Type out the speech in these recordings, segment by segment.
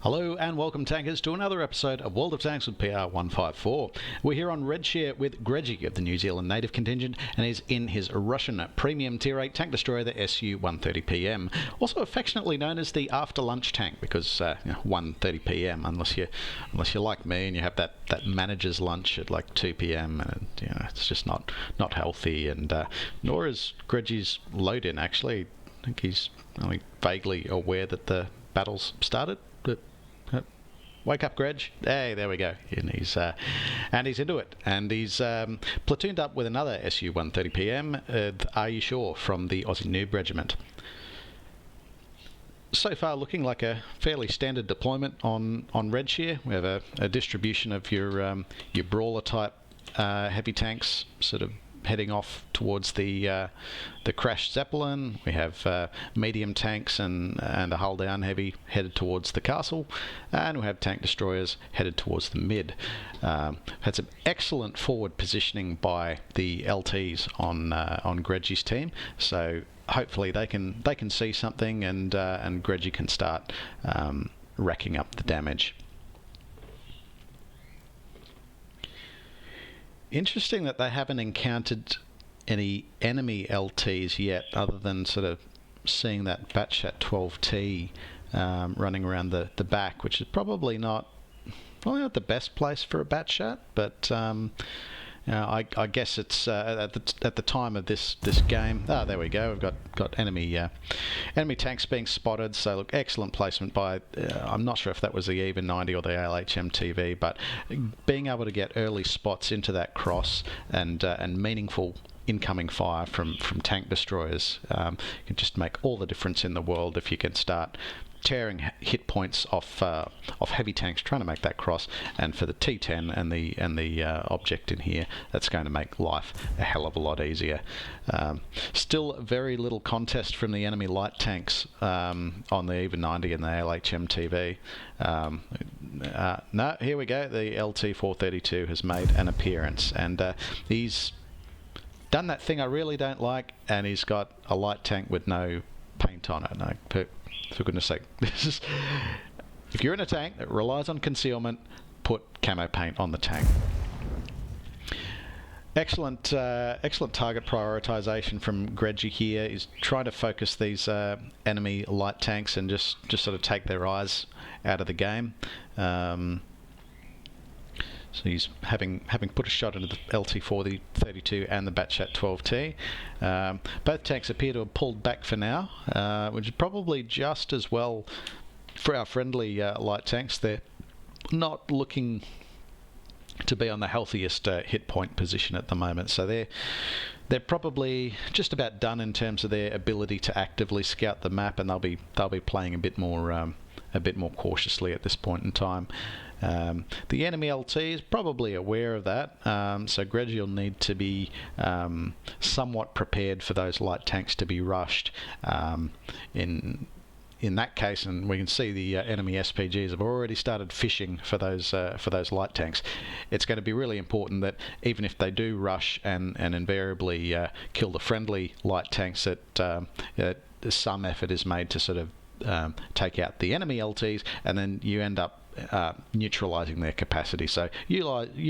Hello and welcome tankers to another episode of World of Tanks with PR154. We're here on Redshare with Gredgy of the New Zealand native contingent, and he's in his Russian premium tier 8 tank destroyer, the SU-130PM, also affectionately known as the after lunch tank because 1:30 PM, unless you're like me and you have that manager's lunch at like 2 PM, and it's just not healthy, and nor is Gredgy's load in actually. I think he's only vaguely aware that the battle's started. Wake up, Gredgy. Hey, there we go. And he's into it. And he's platooned up with another SU-130PM, Are You Sure, from the Aussie Noob Regiment. So far looking like a fairly standard deployment on Redshare. We have a distribution of your brawler type heavy tanks sort of heading off towards the crashed Zeppelin. We have medium tanks and a hull down heavy headed towards the castle, and we have tank destroyers headed towards the mid. Had some excellent forward positioning by the LTs on Gredgy's team, so hopefully they can see something, and Gredgy can start racking up the damage. Interesting that they haven't encountered any enemy LTs yet, other than sort of seeing that Batchat 12T running around the back, which is probably not the best place for a Batchat, but I guess it's at the time of this game. There we go. We've got enemy tanks being spotted. So look, excellent placement by. I'm not sure if that was the even 90 or the ALHM TV, but being able to get early spots into that cross and meaningful incoming fire from tank destroyers can just make all the difference in the world if you can start tearing hit points off heavy tanks trying to make that cross. And for the T10 and the object in here, that's going to make life a hell of a lot easier. Still very little contest from the enemy light tanks on the even 90 and the ALHM TV. No, here we go. The LT-432 has made an appearance, and he's done that thing I really don't like, and he's got a light tank with no paint on it. No, for goodness sake, if you're in a tank that relies on concealment, put camo paint on the tank. Excellent target prioritization from Gredgy here. He's trying to focus these enemy light tanks and just sort of take their eyes out of the game. So he's having put a shot into the LT-432 and the Batchat 12T. Both tanks appear to have pulled back for now, which is probably just as well for our friendly light tanks. They're not looking to be on the healthiest hit point position at the moment, so they're probably just about done in terms of their ability to actively scout the map, and they'll be playing a bit more cautiously at this point in time. The enemy LT is probably aware of that, so Gredgy will need to be somewhat prepared for those light tanks to be rushed. In that case, and we can see the enemy SPGs have already started fishing for those light tanks. It's going to be really important that even if they do rush and invariably kill the friendly light tanks, that some effort is made to sort of take out the enemy LTs, and then you end up neutralizing their capacity. So you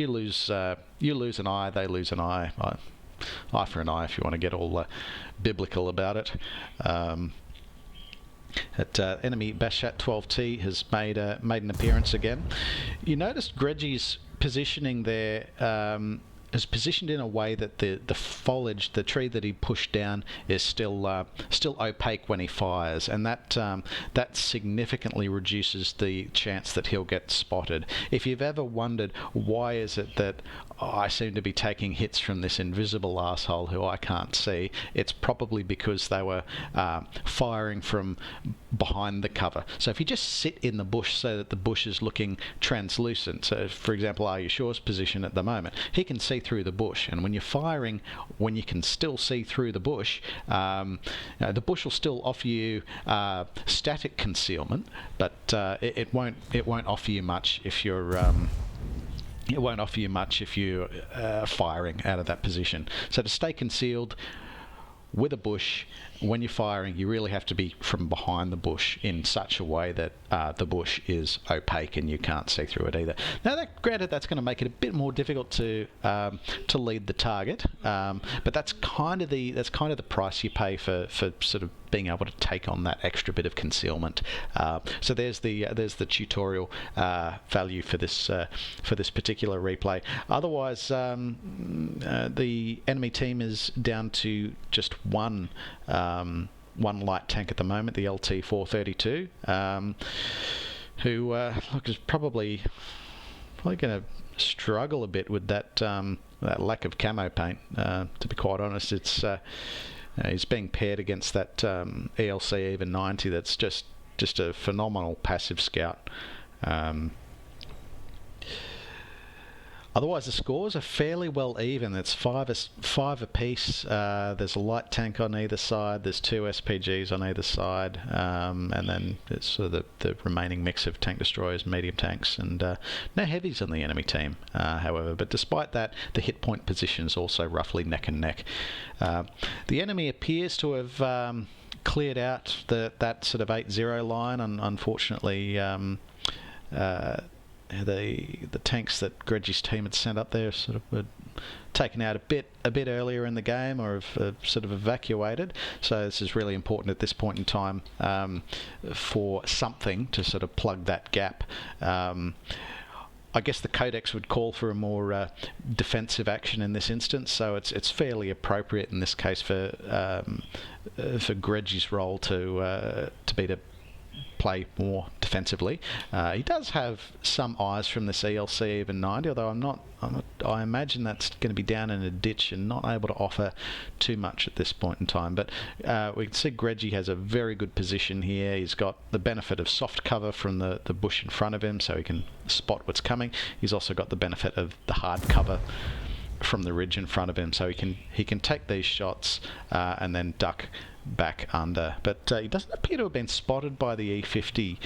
lose an eye, they lose an eye. Eye for an eye, if you want to get all biblical about it. Enemy Batchat 12T has made an appearance again. You noticed Gredgy's positioning there is positioned in a way that the foliage, the tree that he pushed down, is still opaque when he fires, and that significantly reduces the chance that he'll get spotted. If you've ever wondered why is it that I seem to be taking hits from this invisible asshole who I can't see, it's probably because they were firing from behind the cover. So if you just sit in the bush so that the bush is looking translucent, so for example Are You Sure's position at the moment, he can see through the bush, and when you're firing when you can still see through the bush, the bush will still offer you static concealment, but it won't offer you much if you're firing out of that position. So to stay concealed with a bush when you're firing, you really have to be from behind the bush in such a way that the bush is opaque and you can't see through it either. Now, granted, that's going to make it a bit more difficult to lead the target, but that's kind of the price you pay for sort of being able to take on that extra bit of concealment. So there's the tutorial value for this particular replay. Otherwise, the enemy team is down to just one light tank at the moment, the LT-432, who look, is probably going to struggle a bit with that lack of camo paint. To be quite honest, it's he's being paired against that ELC even 90. That's just a phenomenal passive scout. Otherwise, the scores are fairly well even. It's five apiece. There's a light tank on either side. There's 2 SPGs on either side, and then it's sort of the remaining mix of tank destroyers, medium tanks, and no heavies on the enemy team, however. But despite that, the hit point position is also roughly neck and neck. The enemy appears to have cleared out that sort of 8-0 line, and unfortunately, the tanks that Gredgy's team had sent up there sort of were taken out a bit earlier in the game, or have sort of evacuated. So this is really important at this point in time for something to sort of plug that gap. I guess the Codex would call for a more defensive action in this instance, so it's fairly appropriate in this case for Gredgy's role to be to play more defensively. He does have some eyes from this ELC even 90, although I imagine that's going to be down in a ditch and not able to offer too much at this point in time. But we can see Gredgy has a very good position here. He's got the benefit of soft cover from the bush in front of him, so he can spot what's coming. He's also got the benefit of the hard cover from the ridge in front of him, so he can take these shots and then duck back under. But he doesn't appear to have been spotted by the E50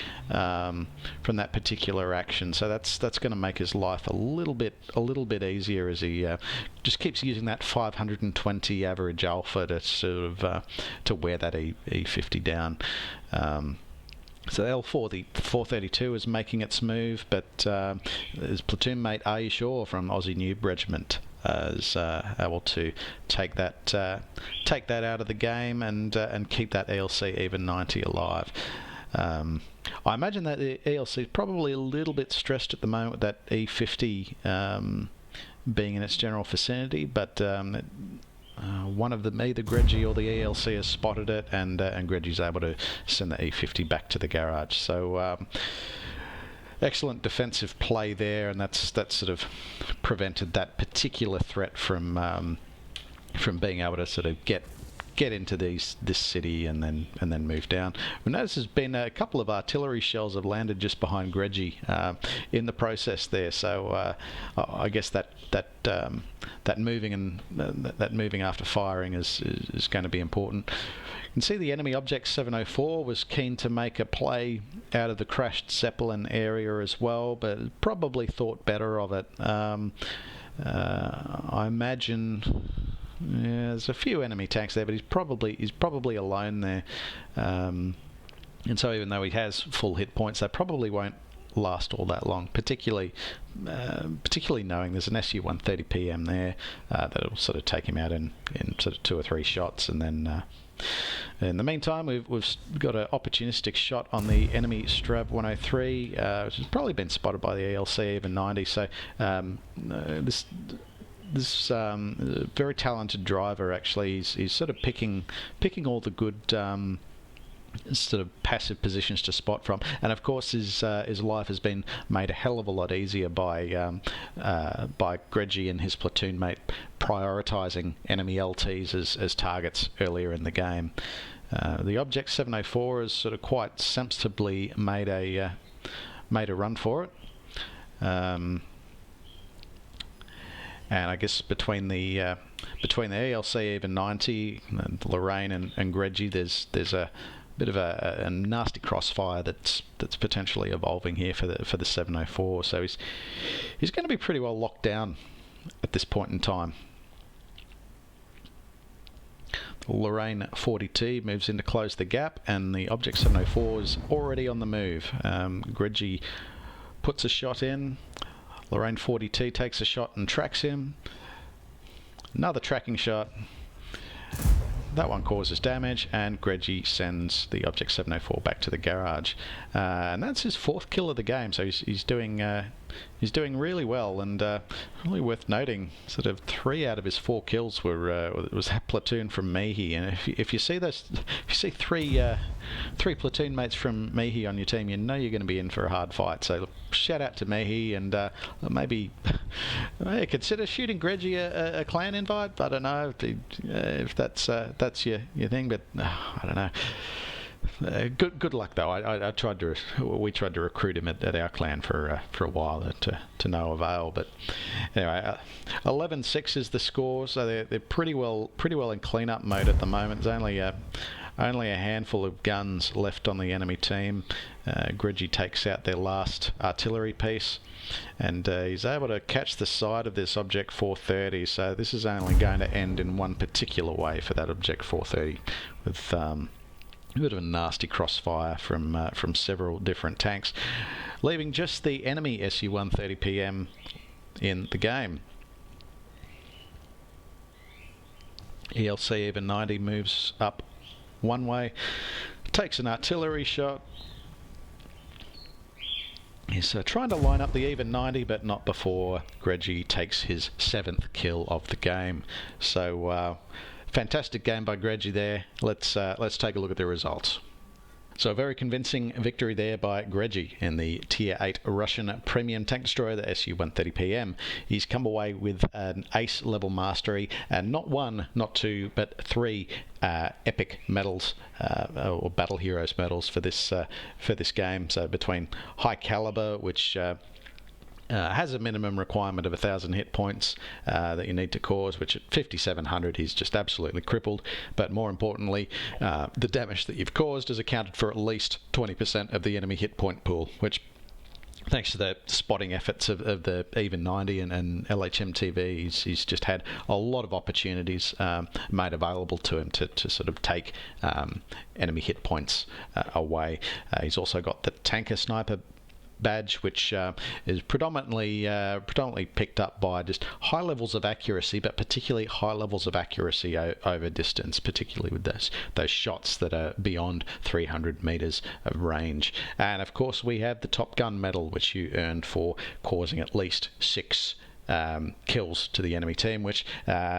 from that particular action, so that's going to make his life a little bit easier as he just keeps using that 520 average alpha to sort of to wear that E50 down. So L432 is making its move, but his platoon mate Are You Sure from Aussie Noob Regiment is able to take that out of the game and keep that ELC even 90 alive. I imagine that the ELC is probably a little bit stressed at the moment with that E50 being in its general vicinity, but one of them, either Gredgy or the ELC, has spotted it, and Gredgy's able to send the E50 back to the garage. So excellent defensive play there, and that's sort of prevented that particular threat from being able to sort of get into this city and then move down. We notice there's been a couple of artillery shells have landed just behind Gredgy in the process there. So I guess that moving after firing is going to be important. You can see the enemy object 704 was keen to make a play out of the crashed Zeppelin area as well, but probably thought better of it. I imagine. Yeah, there's a few enemy tanks there, but he's probably alone there, and so even though he has full hit points, they probably won't last all that long. Particularly knowing there's an SU-130PM there that'll sort of take him out in sort of 2 or 3 shots, and then. In the meantime, we've got an opportunistic shot on the enemy Strab 103, which has probably been spotted by the ELC even 90. So this very talented driver, actually, he's sort of picking all the good sort of passive positions to spot from, and of course his life has been made a hell of a lot easier by Gredgy and his platoon mate prioritising enemy LTs as targets earlier in the game. The Object 704 has sort of quite sensibly made a run for it. And I guess between the ELC even 90, and Lorraine and Gredgy, there's a bit of a nasty crossfire that's potentially evolving here for the 704. So he's going to be pretty well locked down at this point in time. Lorraine 40T moves in to close the gap, and the Object 704 is already on the move. Gredgy puts a shot in. Lorraine 40T takes a shot and tracks him. Another tracking shot. That one causes damage, and Gredgy sends the Object 704 back to the garage. And that's his 4th kill of the game, so he's doing really well, and really worth noting, sort of 3 out of his 4 kills was that platoon from Mehe. And if you see three platoon mates from Mehe on your team, you know you're going to be in for a hard fight. So shout out to Mehe, and maybe consider shooting Gredgy a clan invite. I don't know if that's your thing, but I don't know. Good luck though. We tried to recruit him at our clan for a while to no avail. But anyway, 11-6 is the score, so they're pretty well in cleanup mode at the moment. There's only a handful of guns left on the enemy team. Gredgy takes out their last artillery piece, and he's able to catch the side of this Object 430. So this is only going to end in one particular way for that Object 430, with a bit of a nasty crossfire from several different tanks, leaving just the enemy SU-130PM in the game. ELC even 90 moves up one way, takes an artillery shot. He's trying to line up the even 90, but not before Gredgy takes his 7th kill of the game. So fantastic game by Gredgy there. Let's take a look at the results. So a very convincing victory there by Gredgy in the Tier 8 Russian premium tank destroyer, the SU-130PM. He's come away with an ace level mastery, and not 1, not 2, but 3 epic medals or battle heroes medals for this game. So between high caliber, which has a minimum requirement of 1,000 hit points that you need to cause, which at 5,700 he's just absolutely crippled. But more importantly, the damage that you've caused is accounted for at least 20% of the enemy hit point pool, which, thanks to the spotting efforts of the even 90 and LHM TV, he's just had a lot of opportunities made available to him to sort of take enemy hit points away. He's also got the tanker sniper badge, which is predominantly picked up by just high levels of accuracy, but particularly high levels of accuracy over distance, particularly with those shots that are beyond 300 meters of range. And of course we have the Top Gun medal, which you earned for causing at least 6 kills to the enemy team, which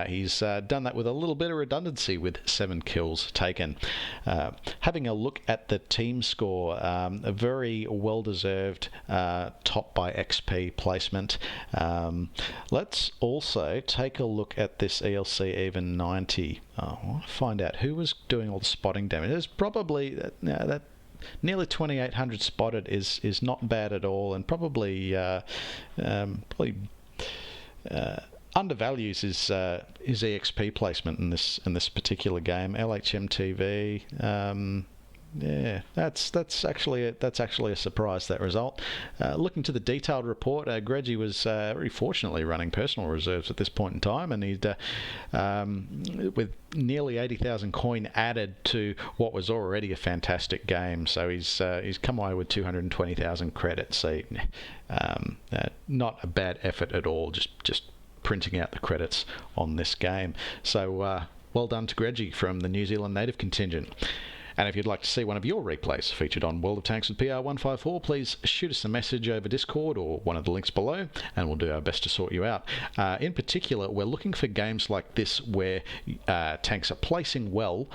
he's done that with a little bit of redundancy with 7 kills taken. Having a look at the team score, a very well-deserved top by XP placement. Let's also take a look at this ELC even 90. I want to find out who was doing all the spotting damage. There's probably that nearly 2,800 spotted is not bad at all, and probably undervalues his EXP placement in this particular game. LHM TV, yeah, that's actually a surprise, that result. Looking to the detailed report, Gredgy was very fortunately running personal reserves at this point in time, and he'd with nearly 80,000 coin added to what was already a fantastic game. So he's come away with 220,000 credits. So not a bad effort at all. Just printing out the credits on this game. So well done to Gredgy from the New Zealand native contingent. And if you'd like to see one of your replays featured on World of Tanks with PR154, please shoot us a message over Discord or one of the links below, and we'll do our best to sort you out. In particular, we're looking for games like this where tanks are placing well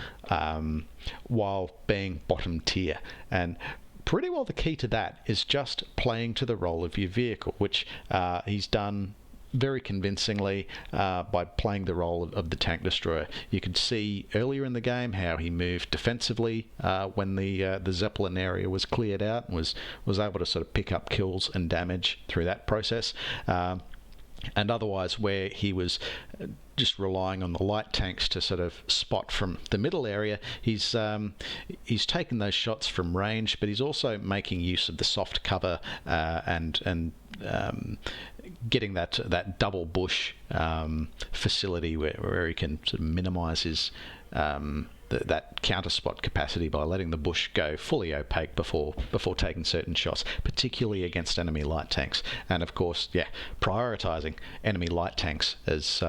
while being bottom tier. And pretty well the key to that is just playing to the role of your vehicle, which he's done very convincingly by playing the role of the tank destroyer. You could see earlier in the game how he moved defensively when the Zeppelin area was cleared out, and was able to sort of pick up kills and damage through that process. And otherwise, where he was just relying on the light tanks to sort of spot from the middle area, he's taken those shots from range, but he's also making use of the soft cover and getting that double bush facility where he can sort of minimise his that counter spot capacity by letting the bush go fully opaque before taking certain shots, particularly against enemy light tanks. And of course, prioritising enemy light tanks as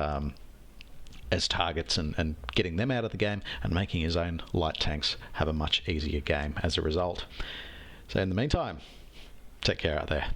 targets and getting them out of the game and making his own light tanks have a much easier game as a result. So in the meantime, take care out there.